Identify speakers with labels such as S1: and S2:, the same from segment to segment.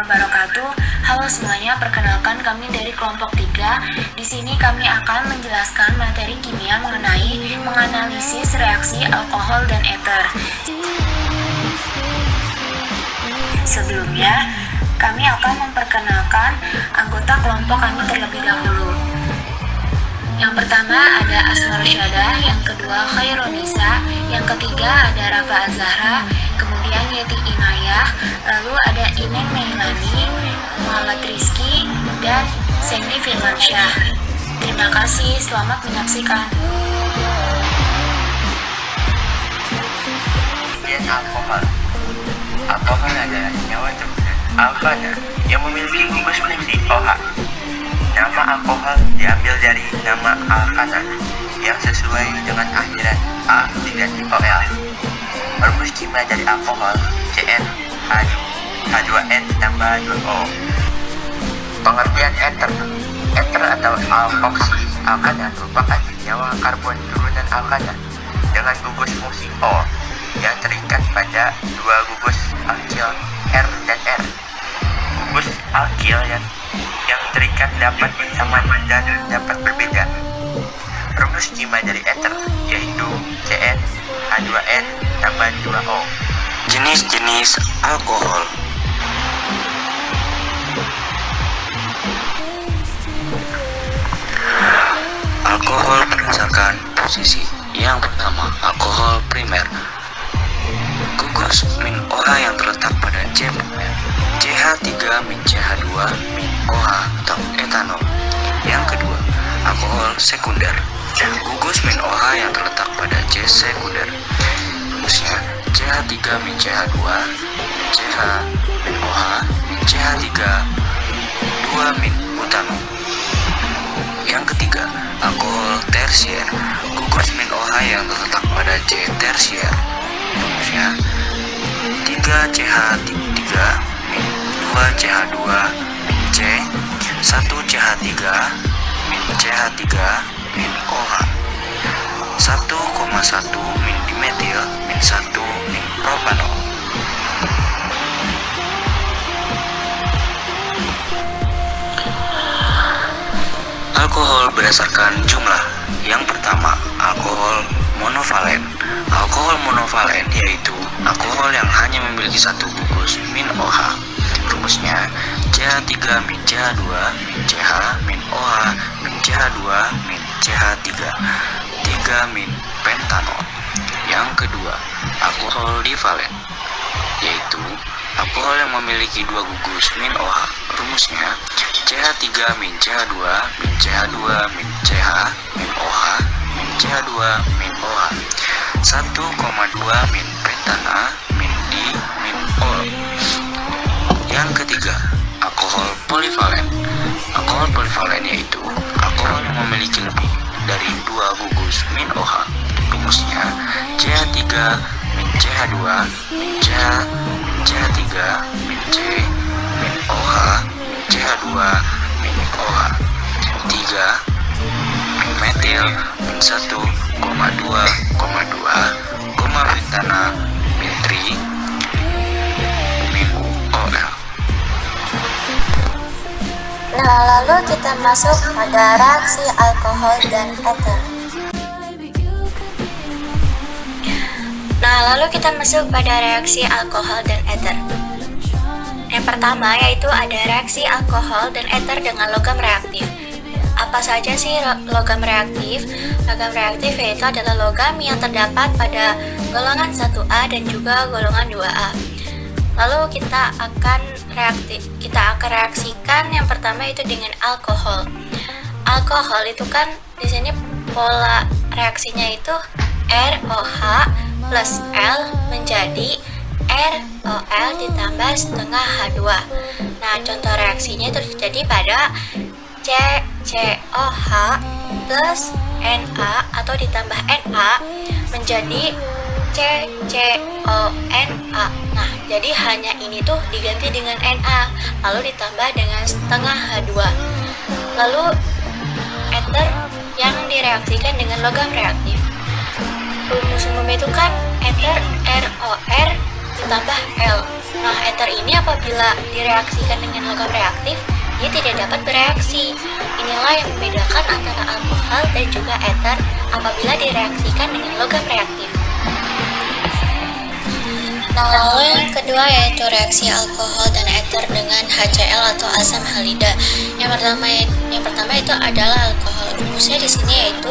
S1: wabarakatuh. Halo semuanya, perkenalkan kami dari kelompok 3. Di sini kami akan menjelaskan materi kimia mengenai menganalisis reaksi alkohol dan eter. Sebelumnya, kami akan memperkenalkan anggota kelompok kami terlebih dahulu. Yang pertama ada Asma Rusyadah, yang kedua Khairunisa, yang ketiga ada Rafa Azhara, kemudian Yeti Inayah, lalu ada Inen Meilani, Muhammad Rizky, dan Sandy Firmansyah. Terima kasih, selamat menyaksikan.
S2: Kemudian alkohol adalah senyawa terbuat alkana yang memiliki gugus fungsi OH. Nama alkohol diambil dari nama alkana yang sesuai dengan akhiran A diganti OL. Rumus kimia dari alkohol CN H2N tambah 2O. Pengertian eter. Eter atau alkoksi alkana merupakan senyawa karbon turunan alkana dengan gugus fungsi O yang terikat pada dua gugus alkil R dan R. Gugus alkil yang terikat dapat bersamaan dan dapat berbeda. Rumus kimia dari eter yaitu CN H2N tambah 2O.
S3: Jenis-jenis alkohol. Alkohol berdasarkan posisi. Yang pertama, alkohol primer. Gugus min OH yang terletak pada C primer. CH3 min CH2 min OH atau etanol. Yang kedua, alkohol sekunder. Gugus min OH yang terletak pada C sekunder. Rumusnya CH3 min CH2 min CH min OH min CH3 2 min butanol. Yang ketiga, alkohol tersier. Gugus min OH yang terletak pada C tersier. Rumusnya 3CH3 min 2CH2 min C 1CH3 min CH3 min OH 1,1 min dimetil min 1 min propanol. Alkohol berdasarkan jumlah. Yang pertama, alkohol monovalen. Alkohol monovalen yaitu alkohol yang hanya memiliki satu gugus min OH. Rumusnya CH3 min CH2 min CH min OH min CH2 min CH3 3 min pentanol. Yang kedua, alkohol divalen yaitu alkohol yang memiliki dua gugus min OH. Rumusnya CH3 min CH2 min CH2 min CH min OH min CH2 min OH 1,2 min pentana min di min ol. Yang ketiga, alkohol polivalen. Alkohol polivalen yaitu alkohol yang memiliki lebih dari dua gugus min OH. Rumusnya CH3 min CH2 min CH min CH3 min C min OH min CH2 min OH 3 min metil min 1,2,2 pentana min 3 min OL.
S4: Nah, lalu kita masuk pada reaksi alkohol dan eter. Yang pertama yaitu ada reaksi alkohol dan eter dengan logam reaktif. Apa saja sih logam reaktif? Logam reaktif yaitu adalah logam yang terdapat pada golongan 1A dan juga golongan 2A. Lalu kita akan reaksikan yang pertama itu dengan alkohol. Alkohol itu kan di sini pola reaksinya itu ROH plus L menjadi ROL ditambah setengah H2. Nah, contoh reaksinya itu terjadi pada CCOH plus Na atau ditambah Na menjadi CCONA. Nah, jadi hanya ini tuh diganti dengan Na, lalu ditambah dengan setengah H2. Lalu eter yang direaksikan dengan logam reaktif. Rumus umumnya itu kan eter ROR ditambah L. Nah, ether ini apabila direaksikan dengan logam reaktif, dia tidak dapat bereaksi. Inilah yang membedakan antara alkohol dan juga ether apabila direaksikan dengan logam reaktif. Nah, lalu yang kedua yaitu reaksi alkohol dan ether dengan HCl atau asam halida. Yang pertama itu adalah alkohol. Rumusnya di sini yaitu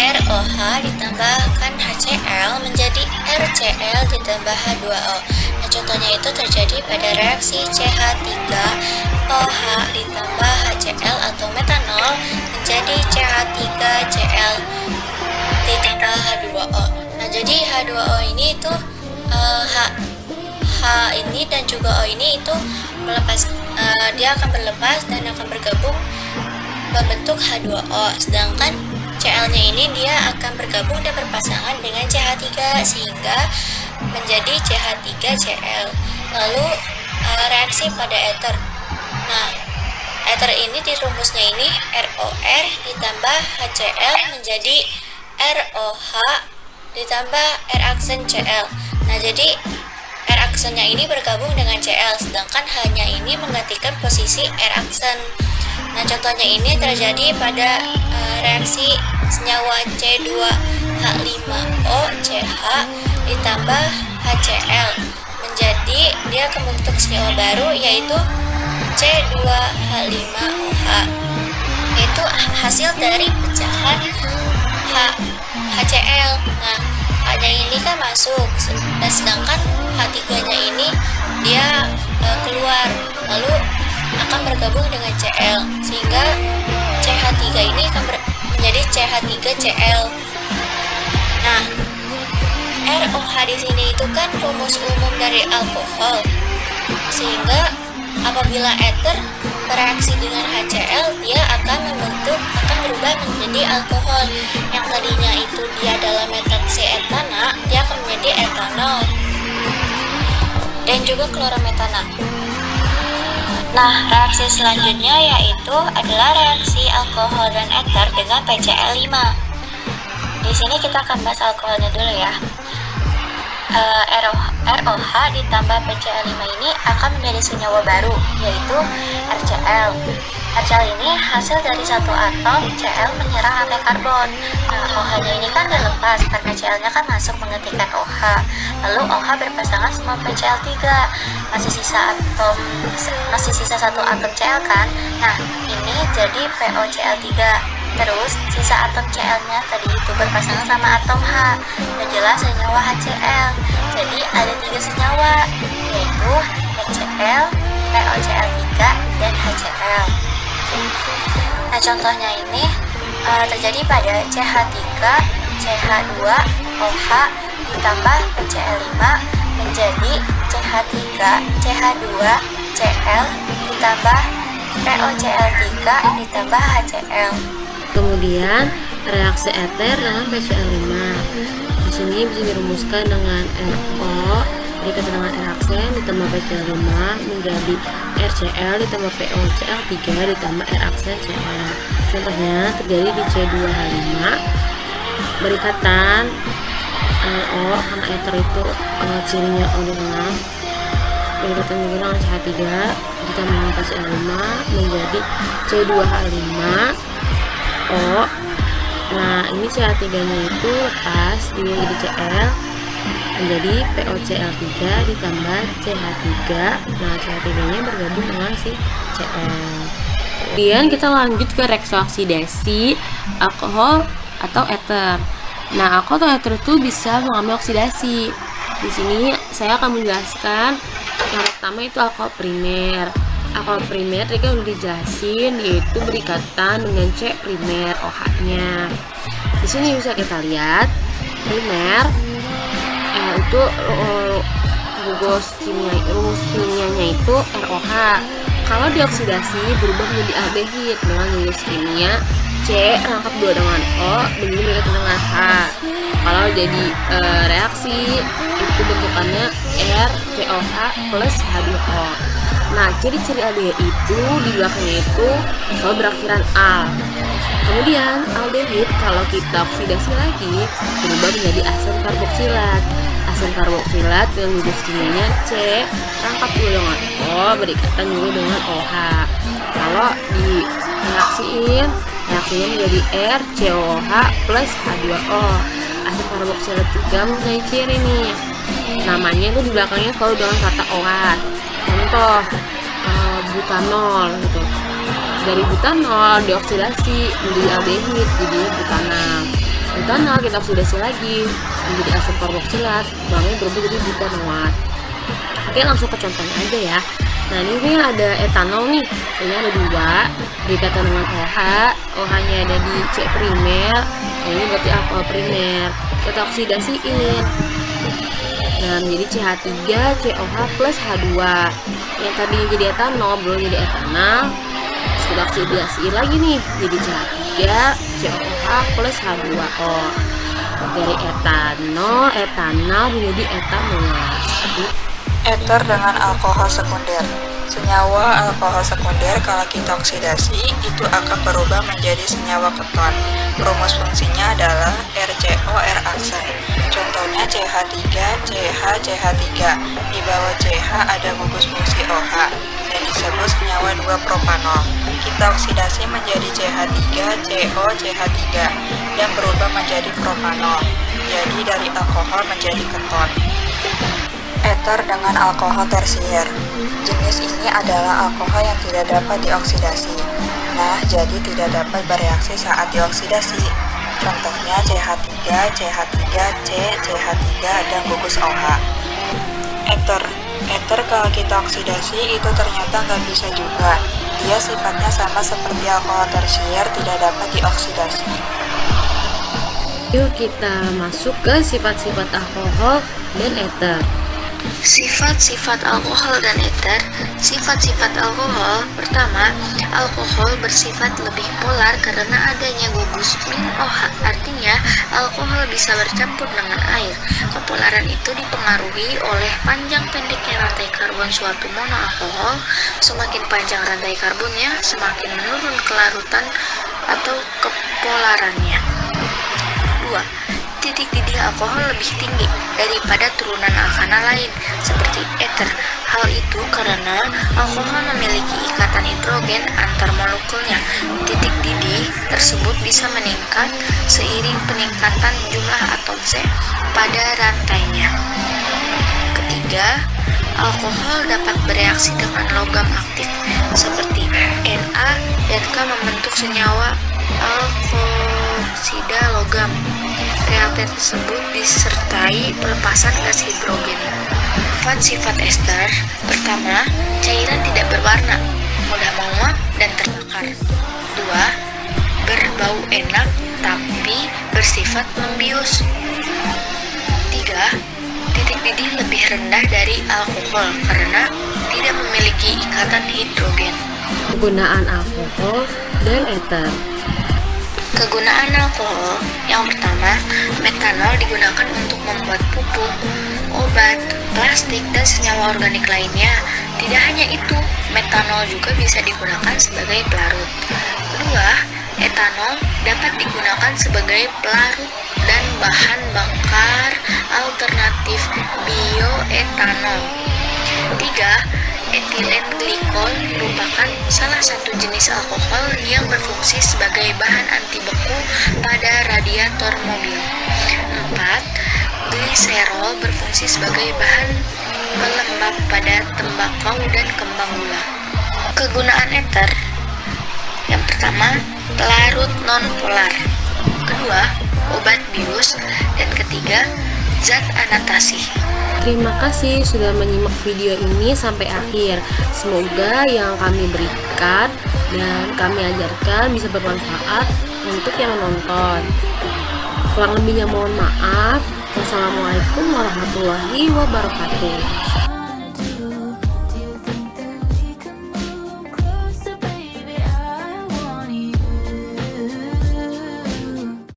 S4: ROH ditambahkan HCl menjadi RCl ditambah H2O. Nah, contohnya itu terjadi pada reaksi CH3OH ditambah HCl atau metanol menjadi CH3Cl ditambah H2O. Nah, jadi H2O ini itu H ini dan juga O ini itu dia akan berlepas dan akan bergabung membentuk H2O, sedangkan Cl-nya ini dia akan bergabung dan berpasangan dengan CH3 sehingga menjadi CH3Cl. Lalu reaksi pada ether. Nah, ether ini di rumusnya ini ROR ditambah HCl menjadi ROH ditambah R aksen Cl. Nah, jadi R aksennya ini bergabung dengan Cl, sedangkan H-nya ini menggantikan posisi R aksen. Nah, contohnya ini terjadi pada reaksi senyawa C2H5O CH ditambah HCl menjadi dia akan membentuk senyawa baru yaitu C2H5OH. Itu hasil dari pecahan HCl. Nah, H-nya ini kan masuk, sedangkan H3-nya ini dia keluar, lalu akan bergabung dengan Cl, sehingga CH3 ini akan menjadi CH3Cl. Nah, ROH di sini itu kan rumus umum dari alkohol, sehingga apabila ether bereaksi dengan HCl, dia akan berubah menjadi alkohol. Yang tadinya itu dia adalah metoksietana, dia akan menjadi etanol dan juga klorometana. Nah, reaksi selanjutnya yaitu adalah reaksi alkohol dan ether dengan PCl5. Di sini kita akan bahas alkoholnya dulu ya. ROH ditambah PCl5 ini akan menjadi senyawa baru yaitu RCl. RCl ini hasil dari satu atom Cl menyerang antai karbon. Nah, OH-nya ini kan dilepas karena Cl-nya kan masuk menggantikan OH. Lalu OH berpasangan sama PCl3. Masih sisa satu atom Cl kan? Nah, ini jadi POCl3. Terus sisa atom Cl-nya tadi itu berpasangan sama atom H, menjelas senyawa HCl. Jadi ada 3 senyawa, yaitu HCl, POCl3, dan HCl. Nah, contohnya ini terjadi pada CH3, CH2OH ditambah PCl5 menjadi CH3, CH2Cl ditambah POCl3 ditambah HCl.
S5: Kemudian reaksi ether dengan PCl5. Di sini bisa dirumuskan dengan RO dikali dengan R aksen ditambah PCl5 menjadi RCl ditambah POCl3 ditambah R aksen Cl. Contohnya terjadi di C2H5 berikatan O karena ether itu cirinya O di tengah. Berikatan juga dengan CH3 ditambah dengan PCl5 menjadi C2H5 O. Nah, ini CH3-nya itu lepas jadi Cl menjadi POCl3 ditambah CH3. Nah, CH3-nya bergabung dengan si Cl. Kemudian kita lanjut ke reaksi oksidasi alkohol atau ether. Nah, alkohol atau ether itu bisa mengalami oksidasi. Di sini saya akan menjelaskan yang pertama itu alkohol primer. Alkohol primer tadi kan udah dijelasin, yaitu berikatan dengan C primer OH-nya. Di sini bisa kita lihat primer itu rumus kimianya itu ROH. Kalau dioksidasi berubah menjadi aldehid dengan rumus kimia C rangkap 2 dengan O begini berikatan dengan H. Kalau jadi reaksi itu bentukannya RCOH plus H2O. Nah, ciri-ciri aldehid itu di belakangnya itu kalau berakhiran al. Kemudian aldehid kalau kita oksidasi lagi berubah menjadi asam karboksilat. asam karboksilat dengan gugus kimianya C rangkap juga dengan O berikatan juga dengan OH. Kalau direaksiin, reaksinya menjadi R COH plus H2O. Asam karboksilat juga mempunyai ciri nih, namanya itu di belakangnya selalu dengan kata OH. Contoh butanol gitu. Dari butanol dioksidasi menjadi aldehid jadi butanal. Butanol kita oksidasi lagi menjadi asam karboksilat, bahannya berubah jadi butanoat. Oke, langsung ke contohnya aja ya. Nah, ini ada etanol nih, ini ada 2 berikatan dengan OH, OH-nya ada di C primer, ini berarti alkohol primer. Kita oksidasiin, nah menjadi CH3 COH plus H2. Yang tadi jadi etanol belum jadi etanol, kita oksidasiin lagi nih jadi CH3 COH plus H2O. Dari etanol menjadi etanol. Seperti
S6: Eter dengan alkohol sekunder. Senyawa alkohol sekunder kalau kita oksidasi itu akan berubah menjadi senyawa keton. Rumus fungsinya adalah RCO-R aksen. Contohnya CH3, CH, CH3. Di bawah CH ada gugus fungsi OH dan disebut senyawa 2-propanol. Kita oksidasi menjadi CH3, CO, CH3 dan berubah menjadi propanol. Jadi dari alkohol menjadi keton. Eter dengan alkohol tersier. Jenis ini adalah alkohol yang tidak dapat dioksidasi. Nah, jadi tidak dapat bereaksi saat dioksidasi. Contohnya CH3, CH3, C, CH3, dan gugus OH. Eter kalau kita oksidasi itu ternyata nggak bisa juga. Dia sifatnya sama seperti alkohol tersier, tidak dapat dioksidasi.
S5: Yuk kita masuk ke sifat-sifat alkohol dan eter.
S1: Sifat-sifat alkohol dan eter. Sifat-sifat alkohol. Pertama, alkohol bersifat lebih polar karena adanya gugus min OH. Artinya, alkohol bisa bercampur dengan air. Kepolaran itu dipengaruhi oleh panjang pendeknya rantai karbon suatu monoalkohol. Semakin panjang rantai karbonnya, semakin menurun kelarutan atau kepolarannya. 2. Titik didih alkohol lebih tinggi daripada turunan alkana lain seperti eter. Hal itu karena alkohol memiliki ikatan hidrogen antar molekulnya. Titik didih tersebut bisa meningkat seiring peningkatan jumlah atom C pada rantainya. Ketiga, alkohol dapat bereaksi dengan logam aktif seperti Na dan K membentuk senyawa alkoksida logam. Reaktor tersebut disertai pelepasan gas hidrogen. Sifat ester. Pertama, cairan tidak berwarna, mudah menguap dan terbakar. 2. Berbau enak tapi bersifat membius. 3. Titik didih lebih rendah dari alkohol karena tidak memiliki ikatan hidrogen.
S5: Penggunaan alkohol dan eter.
S1: Kegunaan alkohol. Yang pertama, metanol digunakan untuk membuat pupuk, obat, plastik, dan senyawa organik lainnya. Tidak hanya itu, metanol juga bisa digunakan sebagai pelarut. Kedua, etanol dapat digunakan sebagai pelarut dan bahan bakar alternatif bioetanol. 3. Etilen glikol merupakan salah satu jenis alkohol yang berfungsi sebagai bahan anti beku pada radiator mobil. 4. Gliserol berfungsi sebagai bahan pelembab pada tembakau dan kembang gula. Kegunaan eter. Yang pertama, pelarut non-polar. Kedua, obat bius. Dan ketiga, zat anatasi.
S5: Terima kasih sudah menyimak video ini sampai akhir. Semoga yang kami berikan dan kami ajarkan bisa bermanfaat untuk yang menonton. Kurang lebihnya mohon maaf. Wassalamualaikum warahmatullahi wabarakatuh.